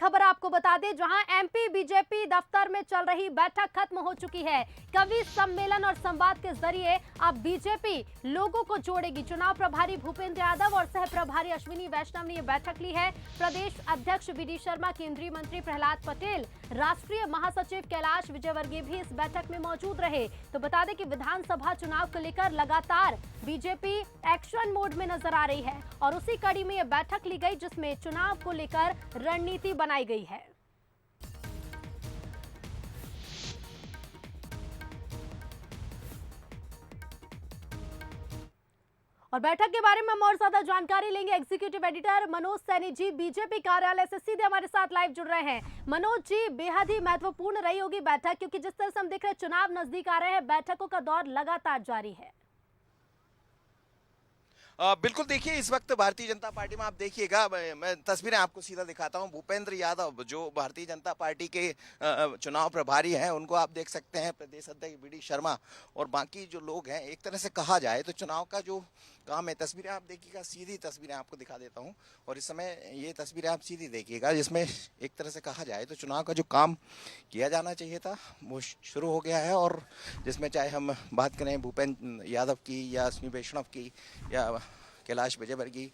खबर आपको बता दें, जहां एमपी बीजेपी दफ्तर में चल रही बैठक खत्म हो चुकी है। कवि सम्मेलन और संवाद के जरिए अब बीजेपी लोगों को जोड़ेगी। चुनाव प्रभारी भूपेंद्र यादव और सह प्रभारी अश्विनी वैष्णव ने यह बैठक ली है। प्रदेश अध्यक्ष वी.डी. शर्मा, केंद्रीय मंत्री प्रहलाद पटेल, राष्ट्रीय महासचिव कैलाश विजयवर्गीय भी इस बैठक में मौजूद रहे। तो बता दें कि विधानसभा चुनाव को लेकर लगातार बीजेपी एक्शन मोड में नजर आ रही है और उसी कड़ी में यह बैठक ली गई, जिसमें चुनाव को लेकर रणनीति बनाई गई है। और बैठक के बारे में हम और ज्यादा जानकारी लेंगे। Executive editor Manoj Saini ji BJP कार्यालय से सीधे हमारे साथ लाइव जुड़ रहे हैं। मनोज जी, बेहद ही महत्वपूर्ण रही होगी बैठक, क्योंकि जिस तरह से हम देख रहे हैं चुनाव नजदीक आ रहे हैं, बैठकों का दौर लगातार जारी है। बिल्कुल, देखिए इस वक्त भारतीय जनता पार्टी में आप देखिएगा, मैं तस्वीरें आपको सीधा दिखाता हूं। भूपेंद्र यादव जो भारतीय जनता पार्टी के चुनाव प्रभारी हैं, उनको आप देख सकते हैं, प्रदेश अध्यक्ष वी.डी. शर्मा और बाकी जो लोग हैं। एक तरह से कहा जाए तो चुनाव का जो काम है, तस्वीरें आप देखिएगा, सीधी तस्वीरें आपको दिखा देता हूं। और इस समय ये तस्वीरें आप सीधी देखिएगा, जिसमें एक तरह से कहा जाए तो चुनाव का जो काम किया जाना चाहिए था वो शुरू हो गया है। और जिसमें चाहे हम बात करें भूपेंद्र यादव की या अश्विनी वैष्णव की या कैलाश विजयवर्गीय,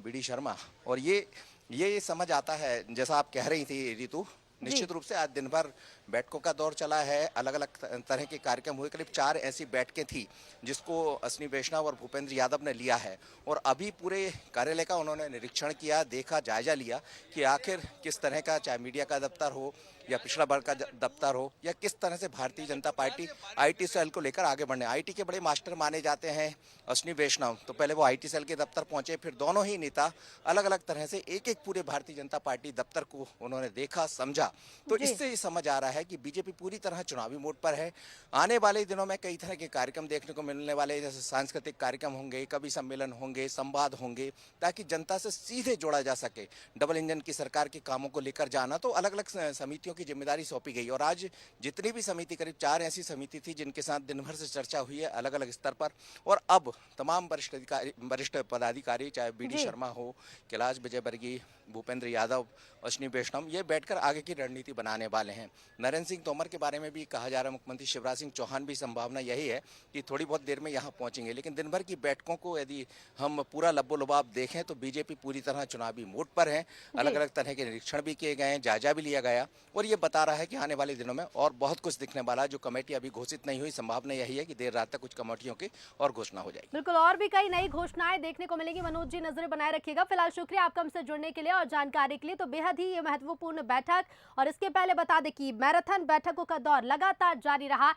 वी.डी. शर्मा, और ये समझ आता है, जैसा आप कह रही थी रितु, निश्चित रूप से आज दिन भर बैठकों का दौर चला है। अलग अलग तरह के कार्यक्रम हुए। करीब 4 ऐसी बैठकें थी जिसको अश्विनी वैष्णव और भूपेंद्र यादव ने लिया है। और अभी पूरे कार्यालय का उन्होंने निरीक्षण किया, देखा, जायजा लिया कि आखिर किस तरह का, चाहे मीडिया का दफ्तर हो या पिछड़ा वर्ग का दफ्तर हो, या किस तरह से Bharatiya Janata party IT cell को लेकर आगे बढ़ने। आईटी के बड़े मास्टर माने जाते हैं अश्विनी वैष्णव, तो पहले वो आईटी सेल के दफ्तर पहुंचे, फिर दोनों ही नेता अलग अलग तरह से एक एक पूरे भारतीय जनता पार्टी दफ्तर को उन्होंने देखा, समझा। तो इससे ये समझ आ रहा है कि बीजेपी पूरी तरह चुनावी मोड पर है। आने वाले दिनों में कई तरह के कार्यक्रम देखने को मिलने वाले, जैसे सांस्कृतिक कार्यक्रम होंगे, कवि सम्मेलन होंगे, संवाद होंगे, ताकि जनता से सीधे जोड़ा जा सके। डबल इंजन की सरकार के कामों को लेकर जाना, तो अलग अलग समितियों की जिम्मेदारी सौंपी गई। और आज जितनी भी समिति, करीब 4 ऐसी समिति थी जिनके साथ दिन भर से चर्चा हुई है अलग अलग स्तर पर। और अब तमाम वरिष्ठ पदाधिकारी, चाहे वी.डी. शर्मा हो, कैलाश विजयवर्गीय, भूपेंद्र यादव, अश्विनी वैष्णव, ये बैठकर आगे की रणनीति बनाने वाले हैं। नरेंद्र सिंह तोमर के बारे में भी कहा जा रहा है, मुख्यमंत्री शिवराज सिंह चौहान भी संभावना यही है कि थोड़ी बहुत देर में यहाँ पहुंचेंगे। लेकिन दिन भर की बैठकों को यदि हम पूरा लब्बो-लुबाब देखें तो बीजेपी पूरी तरह चुनावी मोड पर है। अलग अलग तरह के निरीक्षण भी किए गए हैं, जायजा भी लिया गया, और ये बता रहा है कि आने वाले दिनों में और बहुत कुछ दिखने वाला है। जो कमेटी अभी घोषित नहीं हुई, संभावना यही है कि देर रात तक कुछ कमेटियों की और घोषणा हो जाएगी। बिल्कुल, और भी कई नई घोषणाएं देखने को मिलेंगी। मनोज जी, नजरें बनाए रखिएगा। फिलहाल शुक्रिया आपका हमसे जुड़ने के लिए और जानकारी के लिए। तो बेहद ही ये महत्वपूर्ण बैठक, और इसके पहले बता दें कि मैराथन बैठकों का दौर लगातार जारी रहा।